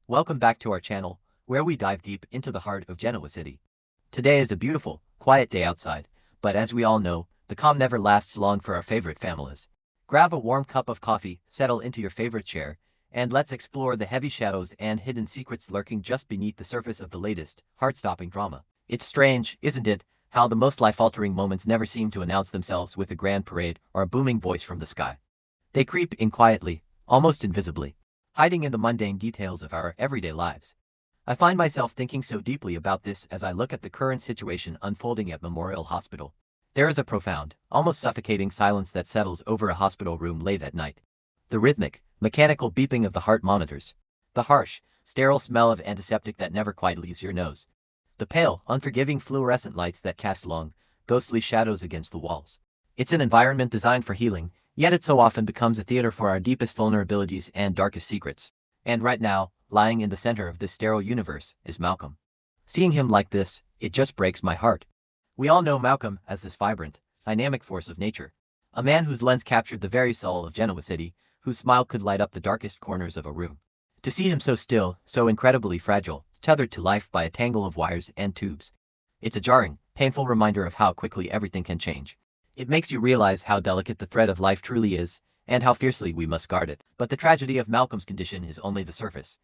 Welcome back to our channel, where we dive deep into the heart of Genoa City. Today is a beautiful, quiet day outside, but as we all know, the calm never lasts long for our favorite families. Grab a warm cup of coffee, settle into your favorite chair, and let's explore the heavy shadows and hidden secrets lurking just beneath the surface of the latest, heart-stopping drama. It's strange, isn't it, how the most life-altering moments never seem to announce themselves with a grand parade or a booming voice from the sky. They creep in quietly, almost invisibly, hiding in the mundane details of our everyday lives. I find myself thinking so deeply about this as I look at the current situation unfolding at Memorial Hospital. There is a profound, almost suffocating silence that settles over a hospital room late at night. The rhythmic, mechanical beeping of the heart monitors. The harsh, sterile smell of antiseptic that never quite leaves your nose. The pale, unforgiving fluorescent lights that cast long, ghostly shadows against the walls. It's an environment designed for healing, yet it so often becomes a theater for our deepest vulnerabilities and darkest secrets. And right now, lying in the center of this sterile universe, is Malcome. Seeing him like this, it just breaks my heart. We all know Malcome as this vibrant, dynamic force of nature. A man whose lens captured the very soul of Genoa City, whose smile could light up the darkest corners of a room. To see him so still, so incredibly fragile, tethered to life by a tangle of wires and tubes. It's a jarring, painful reminder of how quickly everything can change. It makes you realize how delicate the thread of life truly is, and how fiercely we must guard it. But the tragedy of Malcome's condition is only the surface.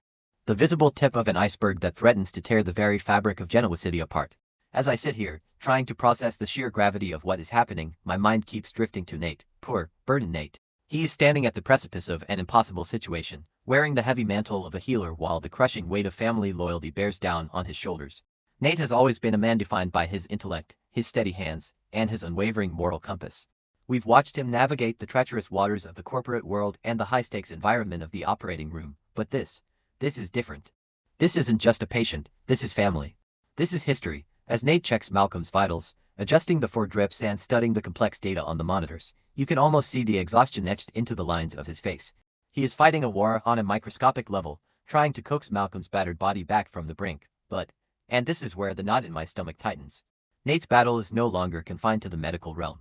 The visible tip of an iceberg that threatens to tear the very fabric of Genoa City apart. As I sit here, trying to process the sheer gravity of what is happening, my mind keeps drifting to Nate. Poor, burdened Nate. He is standing at the precipice of an impossible situation, wearing the heavy mantle of a healer while the crushing weight of family loyalty bears down on his shoulders. Nate has always been a man defined by his intellect, his steady hands, and his unwavering moral compass. We've watched him navigate the treacherous waters of the corporate world and the high-stakes environment of the operating room, but this is different. This isn't just a patient, this is family. This is history. As Nate checks Malcome's vitals, adjusting the 4 drips and studying the complex data on the monitors, you can almost see the exhaustion etched into the lines of his face. He is fighting a war on a microscopic level, trying to coax Malcome's battered body back from the brink, and this is where the knot in my stomach tightens. Nate's battle is no longer confined to the medical realm.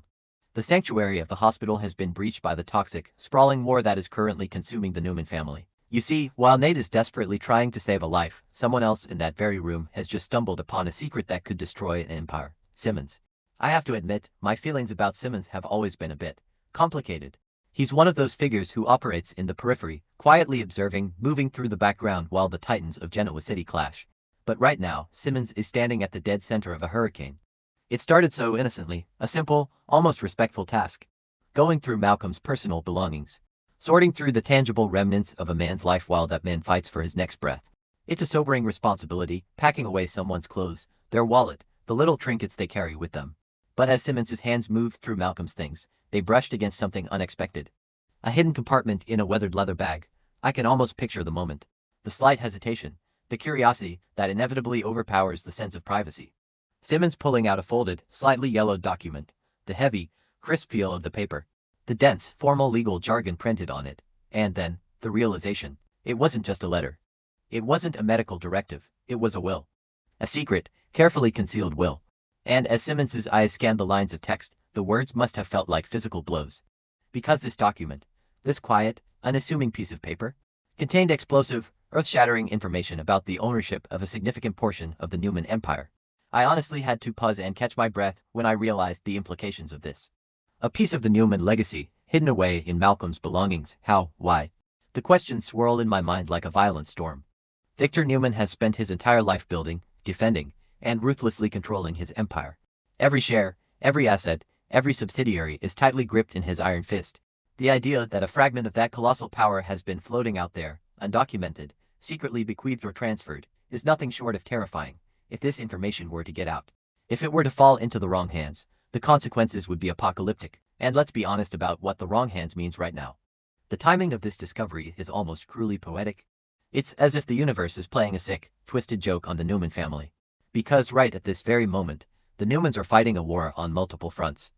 The sanctuary of the hospital has been breached by the toxic, sprawling war that is currently consuming the Newman family. You see, while Nate is desperately trying to save a life, someone else in that very room has just stumbled upon a secret that could destroy an empire. Simmons. I have to admit, my feelings about Simmons have always been a bit complicated. He's one of those figures who operates in the periphery, quietly observing, moving through the background while the titans of Genoa City clash. But right now, Simmons is standing at the dead center of a hurricane. It started so innocently, a simple, almost respectful task. Going through Malcome's personal belongings. Sorting through the tangible remnants of a man's life while that man fights for his next breath. It's a sobering responsibility, packing away someone's clothes, their wallet, the little trinkets they carry with them. But as Simmons's hands moved through Malcome's things, they brushed against something unexpected. A hidden compartment in a weathered leather bag. I can almost picture the moment. The slight hesitation, the curiosity that inevitably overpowers the sense of privacy. Simmons pulling out a folded, slightly yellowed document, the heavy, crisp feel of the paper, the dense, formal legal jargon printed on it, and then, the realization. It wasn't just a letter. It wasn't a medical directive, it was a will. A secret, carefully concealed will. And as Simmons's eyes scanned the lines of text, the words must have felt like physical blows. Because this document, this quiet, unassuming piece of paper, contained explosive, earth-shattering information about the ownership of a significant portion of the Newman Empire. I honestly had to pause and catch my breath when I realized the implications of this. A piece of the Newman legacy, hidden away in Malcome's belongings. How? Why? The questions swirl in my mind like a violent storm. Victor Newman has spent his entire life building, defending, and ruthlessly controlling his empire. Every share, every asset, every subsidiary is tightly gripped in his iron fist. The idea that a fragment of that colossal power has been floating out there, undocumented, secretly bequeathed or transferred, is nothing short of terrifying. If this information were to get out, if it were to fall into the wrong hands, the consequences would be apocalyptic. And let's be honest about what the wrong hands means right now. The timing of this discovery is almost cruelly poetic. It's as if the universe is playing a sick, twisted joke on the Newman family. Because right at this very moment, the Newmans are fighting a war on multiple fronts.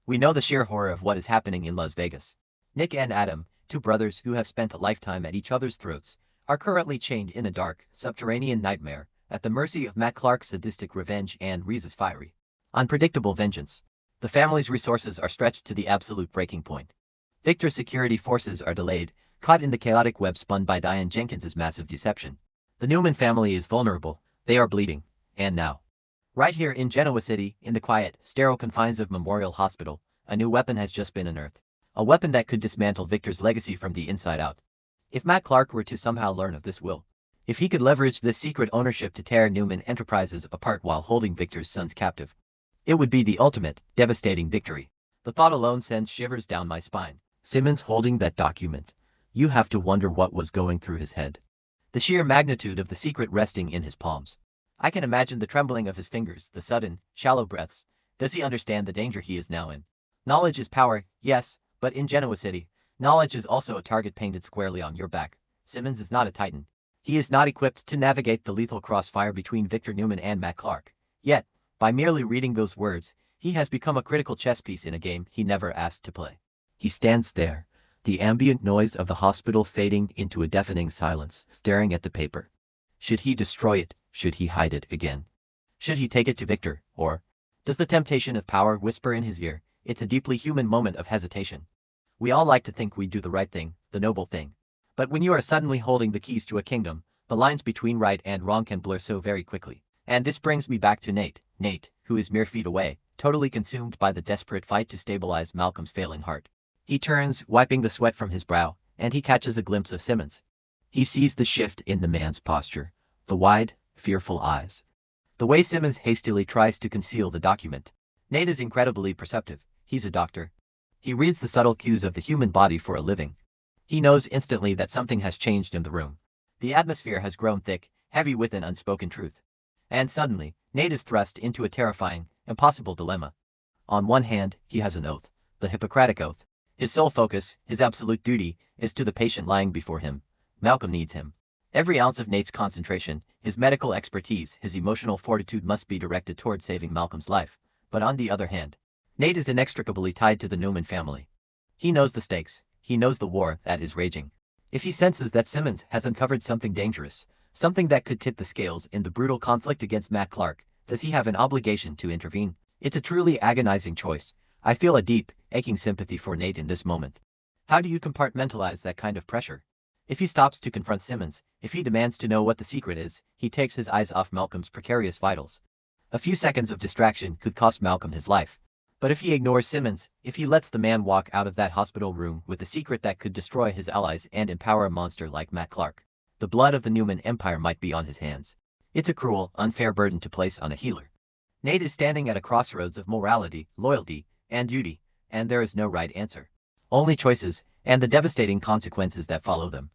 We know the sheer horror of what is happening in Las Vegas. Nick and Adam, two brothers who have spent a lifetime at each other's throats, are currently chained in a dark, subterranean nightmare, at the mercy of Matt Clark's sadistic revenge and Reese's fiery, unpredictable vengeance. The family's resources are stretched to the absolute breaking point. Victor's security forces are delayed, caught in the chaotic web spun by Diane Jenkins's massive deception. The Newman family is vulnerable, they are bleeding, and now. Right here in Genoa City, in the quiet, sterile confines of Memorial Hospital, a new weapon has just been unearthed. A weapon that could dismantle Victor's legacy from the inside out. If Matt Clark were to somehow learn of this will, if he could leverage this secret ownership to tear Newman Enterprises apart while holding Victor's sons captive, it would be the ultimate, devastating victory. The thought alone sends shivers down my spine. Simmons holding that document. You have to wonder what was going through his head. The sheer magnitude of the secret resting in his palms. I can imagine the trembling of his fingers, the sudden, shallow breaths. Does he understand the danger he is now in? Knowledge is power, yes, but in Genoa City, knowledge is also a target painted squarely on your back. Simmons is not a titan. He is not equipped to navigate the lethal crossfire between Victor Newman and Matt Clark. Yet, by merely reading those words, he has become a critical chess piece in a game he never asked to play. He stands there, the ambient noise of the hospital fading into a deafening silence, staring at the paper. Should he destroy it? Should he hide it again? Should he take it to Victor, or does the temptation of power whisper in his ear? It's a deeply human moment of hesitation. We all like to think we do the right thing, the noble thing. But when you are suddenly holding the keys to a kingdom, the lines between right and wrong can blur so very quickly. And this brings me back to Nate, who is mere feet away, totally consumed by the desperate fight to stabilize Malcolm's failing heart. He turns, wiping the sweat from his brow, and he catches a glimpse of Simmons. He sees the shift in the man's posture, the wide, fearful eyes. The way Simmons hastily tries to conceal the document. Nate is incredibly perceptive. He's a doctor. He reads the subtle cues of the human body for a living. He knows instantly that something has changed in the room. The atmosphere has grown thick, heavy with an unspoken truth. And suddenly, Nate is thrust into a terrifying, impossible dilemma. On one hand, he has an oath, the Hippocratic Oath. His sole focus, his absolute duty, is to the patient lying before him. Malcolm needs him. Every ounce of Nate's concentration, his medical expertise, his emotional fortitude must be directed toward saving Malcolm's life. But on the other hand, Nate is inextricably tied to the Newman family. He knows the stakes. He knows the war that is raging. If he senses that Simmons has uncovered something dangerous, something that could tip the scales in the brutal conflict against Matt Clark, does he have an obligation to intervene? It's a truly agonizing choice. I feel a deep, aching sympathy for Nate in this moment. How do you compartmentalize that kind of pressure? If he stops to confront Simmons, if he demands to know what the secret is, he takes his eyes off Malcolm's precarious vitals. A few seconds of distraction could cost Malcolm his life. But if he ignores Simmons, if he lets the man walk out of that hospital room with a secret that could destroy his allies and empower a monster like Matt Clark, the blood of the Newman Empire might be on his hands. It's a cruel, unfair burden to place on a healer. Nate is standing at a crossroads of morality, loyalty, and duty, and there is no right answer. Only choices, and the devastating consequences that follow them.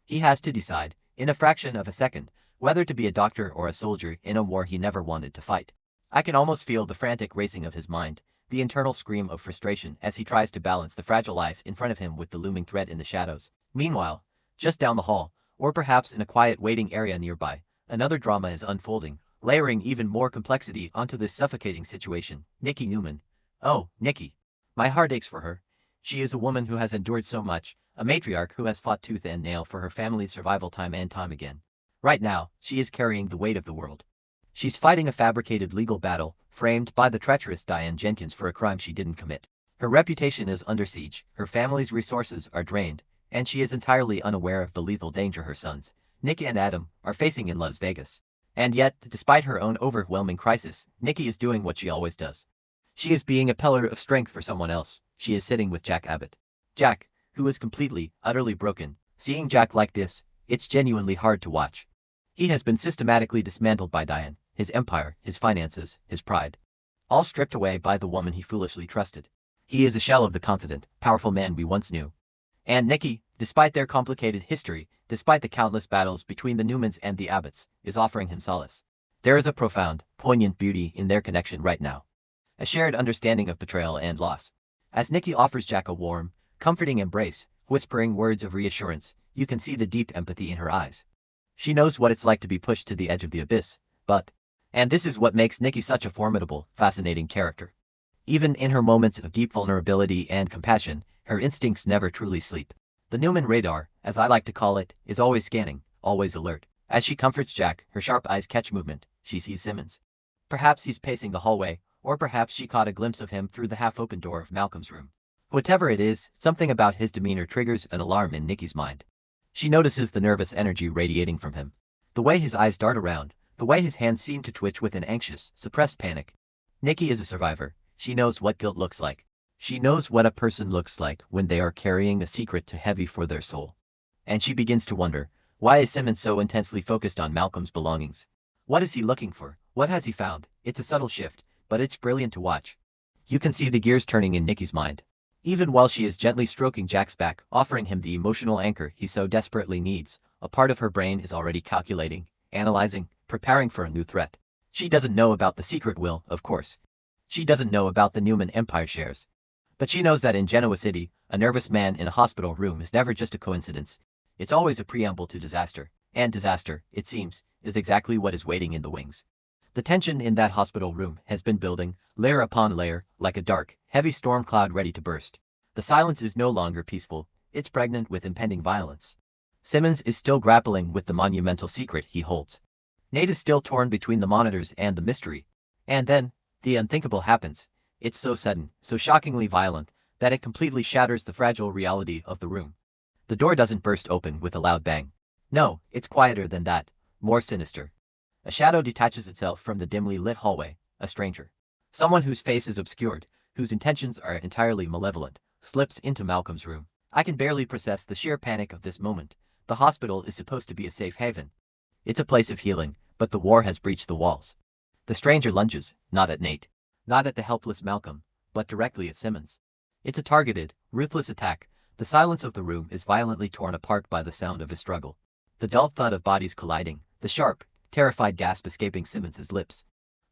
He has to decide, in a fraction of a second, whether to be a doctor or a soldier in a war he never wanted to fight. I can almost feel the frantic racing of his mind, the internal scream of frustration as he tries to balance the fragile life in front of him with the looming threat in the shadows. Meanwhile, just down the hall, or perhaps in a quiet waiting area nearby, another drama is unfolding, layering even more complexity onto this suffocating situation. Nikki Newman. Oh, Nikki. My heart aches for her. She is a woman who has endured so much, a matriarch who has fought tooth and nail for her family's survival time and time again. Right now, she is carrying the weight of the world. She's fighting a fabricated legal battle, framed by the treacherous Diane Jenkins for a crime she didn't commit. Her reputation is under siege, her family's resources are drained, and she is entirely unaware of the lethal danger her sons, Nick and Adam, are facing in Las Vegas. And yet, despite her own overwhelming crisis, Nikki is doing what she always does. She is being a pillar of strength for someone else. She is sitting with Jack Abbott. Jack, who is completely, utterly broken. Seeing Jack like this, it's genuinely hard to watch. He has been systematically dismantled by Diane, his empire, his finances, his pride. All stripped away by the woman he foolishly trusted. He is a shell of the confident, powerful man we once knew. And Nikki, despite their complicated history, despite the countless battles between the Newmans and the Abbotts, is offering him solace. There is a profound, poignant beauty in their connection right now. A shared understanding of betrayal and loss. As Nikki offers Jack a warm, comforting embrace, whispering words of reassurance, you can see the deep empathy in her eyes. She knows what it's like to be pushed to the edge of the abyss, and this is what makes Nikki such a formidable, fascinating character. Even in her moments of deep vulnerability and compassion, her instincts never truly sleep. The Newman radar, as I like to call it, is always scanning, always alert. As she comforts Jack, her sharp eyes catch movement. She sees Simmons. Perhaps he's pacing the hallway, or perhaps she caught a glimpse of him through the half-open door of Malcolm's room. Whatever it is, something about his demeanor triggers an alarm in Nikki's mind. She notices the nervous energy radiating from him. The way his eyes dart around, the way his hands seem to twitch with an anxious, suppressed panic. Nikki is a survivor. She knows what guilt looks like. She knows what a person looks like when they are carrying a secret too heavy for their soul. And she begins to wonder, why is Simmons so intensely focused on Malcolm's belongings? What is he looking for? What has he found? It's a subtle shift, but it's brilliant to watch. You can see the gears turning in Nikki's mind. Even while she is gently stroking Jack's back, offering him the emotional anchor he so desperately needs, a part of her brain is already calculating, analyzing, preparing for a new threat. She doesn't know about the secret will, of course. She doesn't know about the Newman Empire shares. But she knows that in Genoa City, a nervous man in a hospital room is never just a coincidence. It's always a preamble to disaster. And disaster, it seems, is exactly what is waiting in the wings. The tension in that hospital room has been building, layer upon layer, like a dark, heavy storm cloud ready to burst. The silence is no longer peaceful, it's pregnant with impending violence. Simmons is still grappling with the monumental secret he holds. Nate is still torn between the monitors and the mystery. And then, the unthinkable happens. It's so sudden, so shockingly violent, that it completely shatters the fragile reality of the room. The door doesn't burst open with a loud bang. No, it's quieter than that, more sinister. A shadow detaches itself from the dimly lit hallway, a stranger. Someone whose face is obscured, whose intentions are entirely malevolent, slips into Malcolm's room. I can barely process the sheer panic of this moment. The hospital is supposed to be a safe haven. It's a place of healing, but the war has breached the walls. The stranger lunges, not at Nate, not at the helpless Malcolm, but directly at Simmons. It's a targeted, ruthless attack. The silence of the room is violently torn apart by the sound of his struggle. The dull thud of bodies colliding, the sharp, terrified gasp escaping Simmons's lips.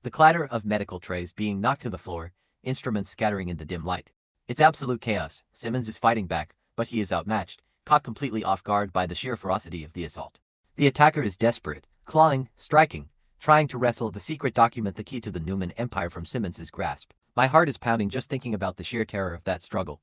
The clatter of medical trays being knocked to the floor, instruments scattering in the dim light. It's absolute chaos. Simmons is fighting back, but he is outmatched, caught completely off guard by the sheer ferocity of the assault. The attacker is desperate, clawing, striking, trying to wrestle the secret document, the key to the Newman Empire, from Simmons's grasp. My heart is pounding just thinking about the sheer terror of that struggle.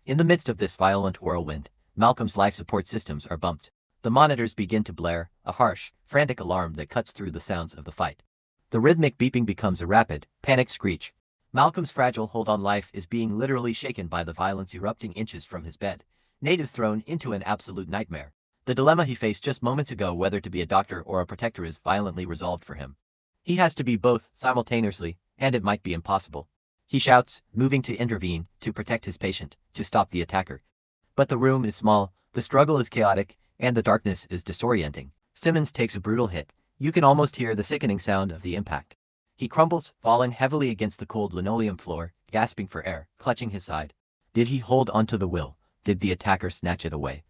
In the midst of this violent whirlwind, Malcolm's life support systems are bumped. The monitors begin to blare, a harsh, frantic alarm that cuts through the sounds of the fight. The rhythmic beeping becomes a rapid, panicked screech. Malcolm's fragile hold on life is being literally shaken by the violence erupting inches from his bed. Nate is thrown into an absolute nightmare. The dilemma he faced just moments ago, whether to be a doctor or a protector, is violently resolved for him. He has to be both, simultaneously, and it might be impossible. He shouts, moving to intervene, to protect his patient, to stop the attacker. But the room is small, the struggle is chaotic, and the darkness is disorienting. Simmons takes a brutal hit. You can almost hear the sickening sound of the impact. He crumbles, falling heavily against the cold linoleum floor, gasping for air, clutching his side. Did he hold onto the will? Did the attacker snatch it away?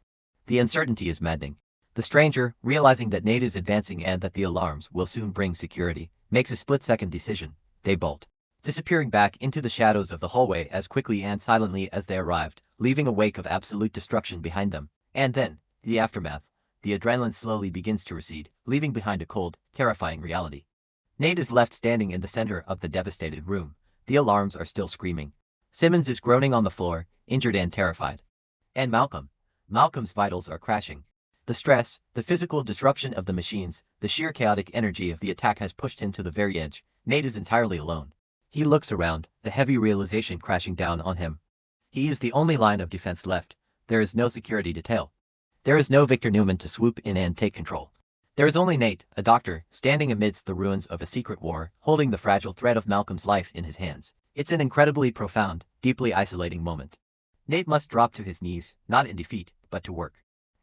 The uncertainty is maddening. The stranger, realizing that Nate is advancing and that the alarms will soon bring security, makes a split-second decision. They bolt, disappearing back into the shadows of the hallway as quickly and silently as they arrived, leaving a wake of absolute destruction behind them. And then, the aftermath. The adrenaline slowly begins to recede, leaving behind a cold, terrifying reality. Nate is left standing in the center of the devastated room. The alarms are still screaming. Simmons is groaning on the floor, injured and terrified. And Malcolm's vitals are crashing. The stress, the physical disruption of the machines, the sheer chaotic energy of the attack has pushed him to the very edge. Nate is entirely alone. He looks around, the heavy realization crashing down on him. He is the only line of defense left. There is no security detail. There is no Victor Newman to swoop in and take control. There is only Nate, a doctor, standing amidst the ruins of a secret war, holding the fragile thread of Malcolm's life in his hands. It's an incredibly profound, deeply isolating moment. Nate must drop to his knees, not in defeat, but to work.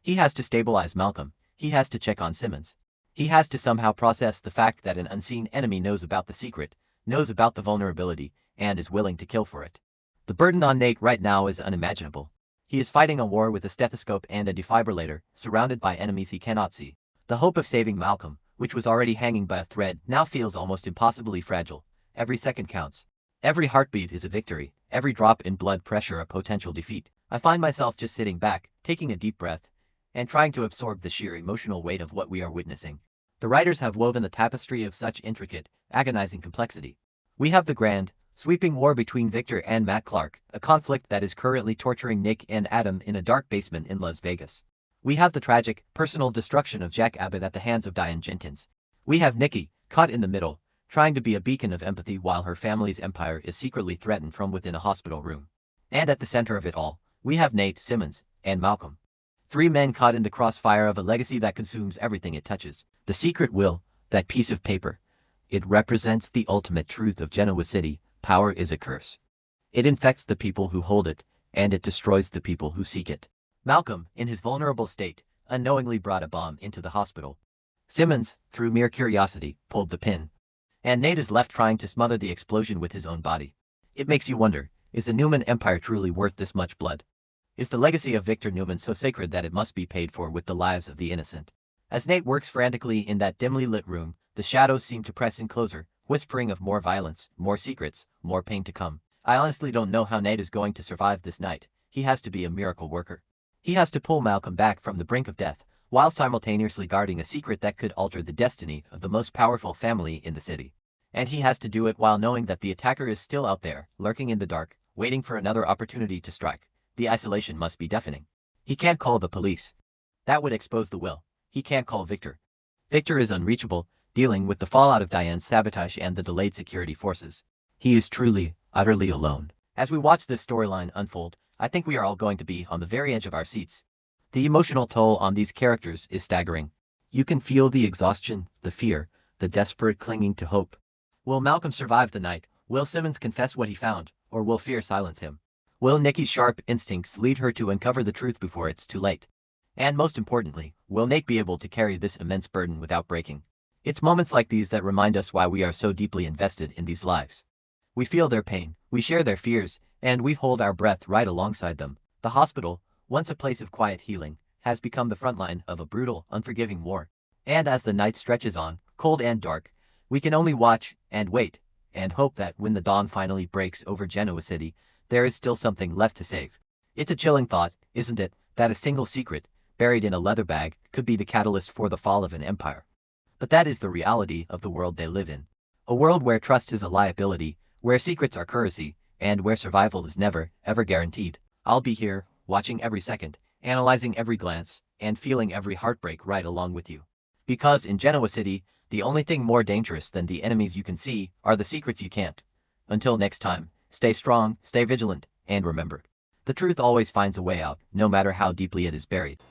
He has to stabilize Malcolm. He has to check on Simmons. He has to somehow process the fact that an unseen enemy knows about the secret, knows about the vulnerability, and is willing to kill for it. The burden on Nate right now is unimaginable. He is fighting a war with a stethoscope and a defibrillator, surrounded by enemies he cannot see. The hope of saving Malcolm, which was already hanging by a thread, now feels almost impossibly fragile. Every second counts. Every heartbeat is a victory, every drop in blood pressure a potential defeat. I find myself just sitting back, taking a deep breath, and trying to absorb the sheer emotional weight of what we are witnessing. The writers have woven a tapestry of such intricate, agonizing complexity. We have the grand, sweeping war between Victor and Matt Clark, a conflict that is currently torturing Nick and Adam in a dark basement in Las Vegas. We have the tragic, personal destruction of Jack Abbott at the hands of Diane Jenkins. We have Nikki, caught in the middle, trying to be a beacon of empathy while her family's empire is secretly threatened from within a hospital room. And at the center of it all, we have Nate, Simmons, and Malcome. Three men caught in the crossfire of a legacy that consumes everything it touches. The secret will, that piece of paper. It represents the ultimate truth of Genoa City: power is a curse. It infects the people who hold it, and it destroys the people who seek it. Malcome, in his vulnerable state, unknowingly brought a bomb into the hospital. Simmons, through mere curiosity, pulled the pin. And Nate is left trying to smother the explosion with his own body. It makes you wonder, is the Newman Empire truly worth this much blood? Is the legacy of Victor Newman so sacred that it must be paid for with the lives of the innocent? As Nate works frantically in that dimly lit room, the shadows seem to press in closer, whispering of more violence, more secrets, more pain to come. I honestly don't know how Nate is going to survive this night. He has to be a miracle worker. He has to pull Malcome back from the brink of death, while simultaneously guarding a secret that could alter the destiny of the most powerful family in the city. And he has to do it while knowing that the attacker is still out there, lurking in the dark, waiting for another opportunity to strike. The isolation must be deafening. He can't call the police. That would expose the will. He can't call Victor. Victor is unreachable, dealing with the fallout of Diane's sabotage and the delayed security forces. He is truly, utterly alone. As we watch this storyline unfold, I think we are all going to be on the very edge of our seats. The emotional toll on these characters is staggering. You can feel the exhaustion, the fear, the desperate clinging to hope. Will Malcome survive the night? Will Simmons confess what he found, or will fear silence him? Will Nikki's sharp instincts lead her to uncover the truth before it's too late? And most importantly, will Nate be able to carry this immense burden without breaking? It's moments like these that remind us why we are so deeply invested in these lives. We feel their pain, we share their fears, and we hold our breath right alongside them. The hospital, once a place of quiet healing, has become the front line of a brutal, unforgiving war. And as the night stretches on, cold and dark, we can only watch and wait and hope that when the dawn finally breaks over Genoa City, there is still something left to save. It's a chilling thought, isn't it, that a single secret, buried in a leather bag, could be the catalyst for the fall of an empire. But that is the reality of the world they live in. A world where trust is a liability, where secrets are currency, and where survival is never, ever guaranteed. I'll be here, watching every second, analyzing every glance, and feeling every heartbreak right along with you. Because in Genoa City, the only thing more dangerous than the enemies you can see are the secrets you can't. Until next time, stay strong, stay vigilant, and remember, the truth always finds a way out, no matter how deeply it is buried.